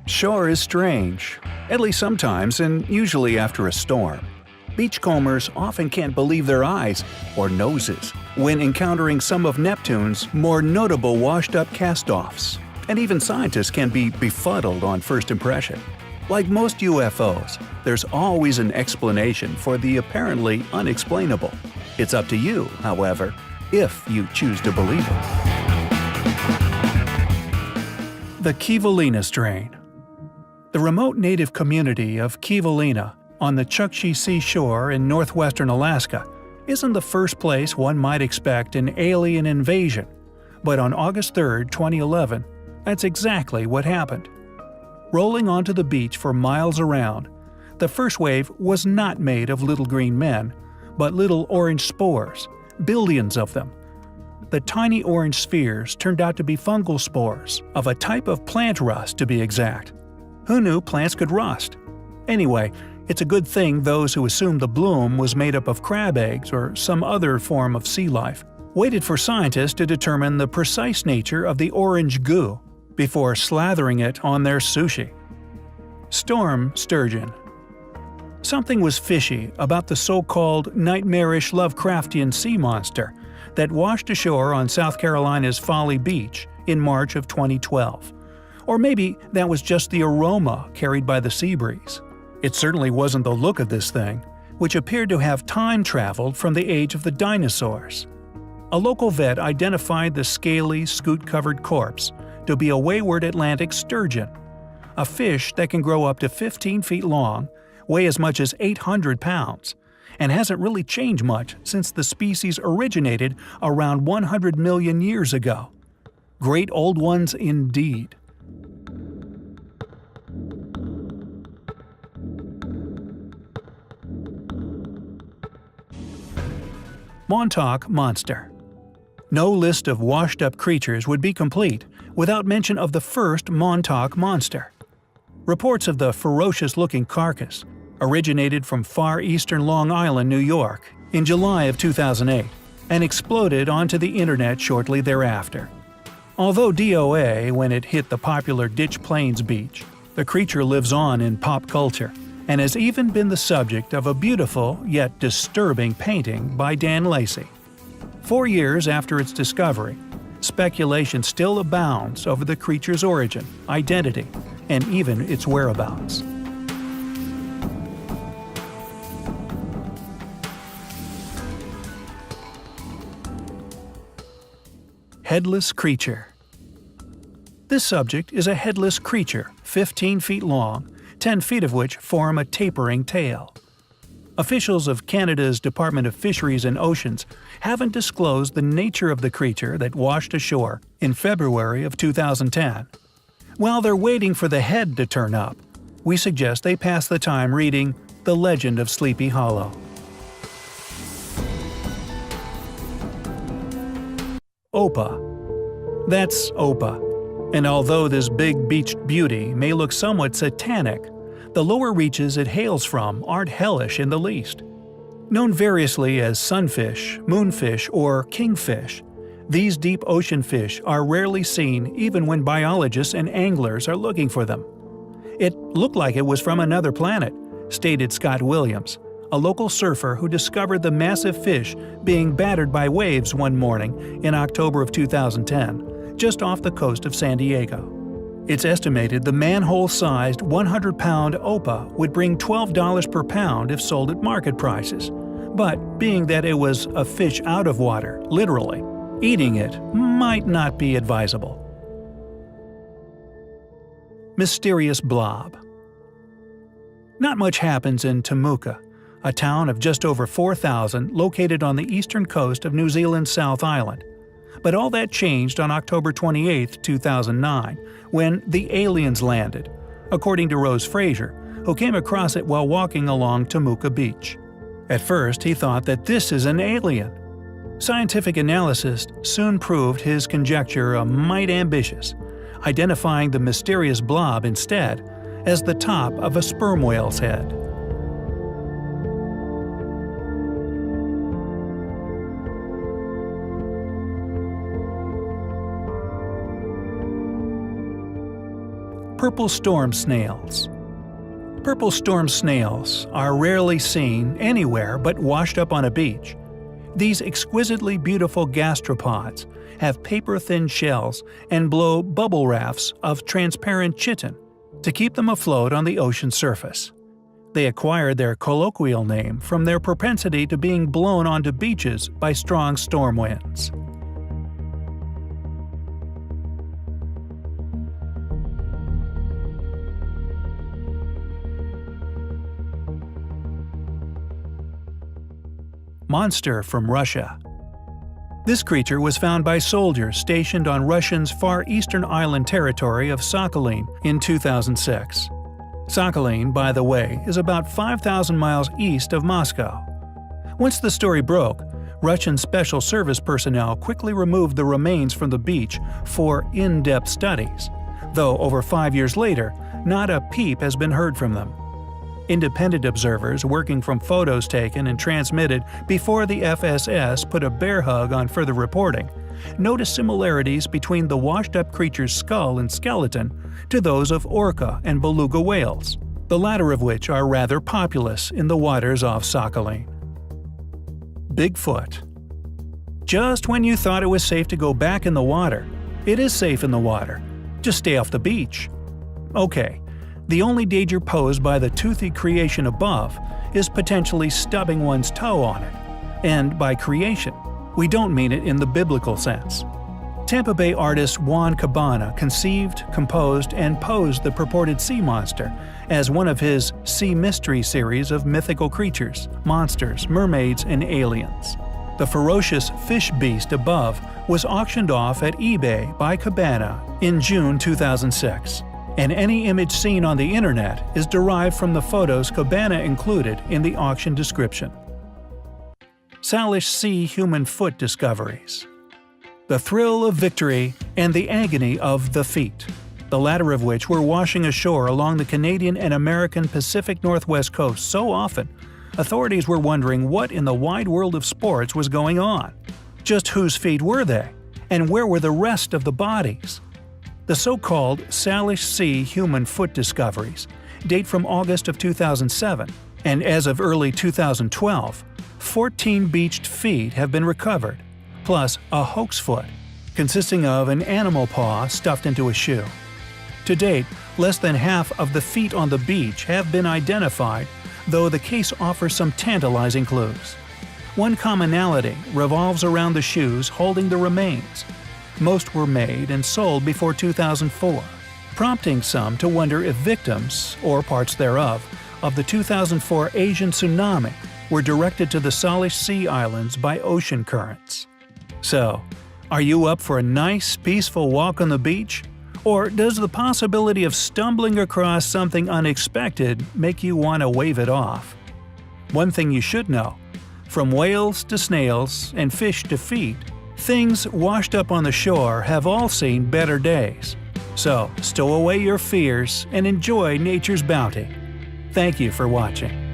Shore is strange, at least sometimes and usually after a storm. Beachcombers often can't believe their eyes or noses when encountering some of Neptune's more notable washed-up cast-offs, and even scientists can be befuddled on first impression. Like most UFOs, there's always an explanation for the apparently unexplainable. It's up to you, however, if you choose to believe it. The Kivalina strain. The remote native community of Kivalina on the Chukchi Sea shore in northwestern Alaska isn't the first place one might expect an alien invasion, but on August 3, 2011, that's exactly what happened. Rolling onto the beach for miles around, the first wave was not made of little green men, but little orange spores, billions of them. The tiny orange spheres turned out to be fungal spores, of a type of plant rust to be exact. Who knew plants could rust? Anyway, it's a good thing those who assumed the bloom was made up of crab eggs or some other form of sea life waited for scientists to determine the precise nature of the orange goo before slathering it on their sushi. Storm sturgeon. Something was fishy about the so-called nightmarish Lovecraftian sea monster that washed ashore on South Carolina's Folly Beach in March of 2012. Or maybe that was just the aroma carried by the sea breeze. It certainly wasn't the look of this thing, which appeared to have time-traveled from the age of the dinosaurs. A local vet identified the scaly, scoot-covered corpse to be a wayward Atlantic sturgeon, a fish that can grow up to 15 feet long, weigh as much as 800 pounds, and hasn't really changed much since the species originated around 100 million years ago. Great old ones indeed. Montauk Monster. No list of washed-up creatures would be complete without mention of the first Montauk Monster. Reports of the ferocious-looking carcass originated from far eastern Long Island, New York, in July of 2008 and exploded onto the internet shortly thereafter. Although DOA when it hit the popular Ditch Plains beach, the creature lives on in pop culture and has even been the subject of a beautiful yet disturbing painting by Dan Lacey. 4 years after its discovery, speculation still abounds over the creature's origin, identity, and even its whereabouts. Headless creature. This subject is a headless creature, 15 feet long, 10 feet of which form a tapering tail. Officials of Canada's Department of Fisheries and Oceans haven't disclosed the nature of the creature that washed ashore in February of 2010. While they're waiting for the head to turn up, we suggest they pass the time reading The Legend of Sleepy Hollow. Opa. That's Opa. And although this big beached beauty may look somewhat satanic, the lower reaches it hails from aren't hellish in the least. Known variously as sunfish, moonfish, or kingfish, these deep ocean fish are rarely seen even when biologists and anglers are looking for them. It looked like it was from another planet, stated Scott Williams, a local surfer who discovered the massive fish being battered by waves one morning in October of 2010, just off the coast of San Diego. It's estimated the manhole-sized 100-pound Opa would bring $12 per pound if sold at market prices. But being that it was a fish out of water, literally, eating it might not be advisable. Mysterious blob. Not much happens in Temuka, a town of just over 4,000 located on the eastern coast of New Zealand's South Island. But all that changed on October 28, 2009, when the aliens landed, according to Rose Fraser, who came across it while walking along Temuka Beach. At first, he thought that this is an alien. Scientific analysis soon proved his conjecture a mite ambitious, identifying the mysterious blob instead as the top of a sperm whale's head. Purple storm snails. Purple storm snails are rarely seen anywhere but washed up on a beach. These exquisitely beautiful gastropods have paper-thin shells and blow bubble rafts of transparent chitin to keep them afloat on the ocean surface. They acquired their colloquial name from their propensity to being blown onto beaches by strong storm winds. Monster from Russia. This creature was found by soldiers stationed on Russia's far eastern island territory of Sakhalin in 2006. Sakhalin, by the way, is about 5,000 miles east of Moscow. Once the story broke, Russian special service personnel quickly removed the remains from the beach for in-depth studies, though over 5 years later, not a peep has been heard from them. Independent observers working from photos taken and transmitted before the FSS put a bear hug on further reporting noticed similarities between the washed-up creature's skull and skeleton to those of orca and beluga whales, the latter of which are rather populous in the waters off Sakhalin. Bigfoot. Just when you thought it was safe to go back in the water, it is safe in the water. Just stay off the beach. Okay. The only danger posed by the toothy creation above is potentially stubbing one's toe on it. And by creation, we don't mean it in the biblical sense. Tampa Bay artist Juan Cabana conceived, composed, and posed the purported sea monster as one of his Sea Mystery series of mythical creatures, monsters, mermaids, and aliens. The ferocious fish beast above was auctioned off at eBay by Cabana in June 2006. And any image seen on the internet is derived from the photos Cabana included in the auction description. Salish Sea human foot discoveries. The thrill of victory and the agony of the feet, the latter of which were washing ashore along the Canadian and American Pacific Northwest coast so often, authorities were wondering what in the wide world of sports was going on. Just whose feet were they? And where were the rest of the bodies? The so-called Salish Sea human foot discoveries date from August of 2007, and as of early 2012, 14 beached feet have been recovered, plus a hoax foot, consisting of an animal paw stuffed into a shoe. To date, less than half of the feet on the beach have been identified, though the case offers some tantalizing clues. One commonality revolves around the shoes holding the remains. Most were made and sold before 2004, prompting some to wonder if victims, or parts thereof, of the 2004 Asian tsunami were directed to the Salish Sea Islands by ocean currents. So, are you up for a nice, peaceful walk on the beach? Or does the possibility of stumbling across something unexpected make you want to wave it off? One thing you should know: from whales to snails and fish to feet, things washed up on the shore have all seen better days. So, stow away your fears and enjoy nature's bounty. Thank you for watching.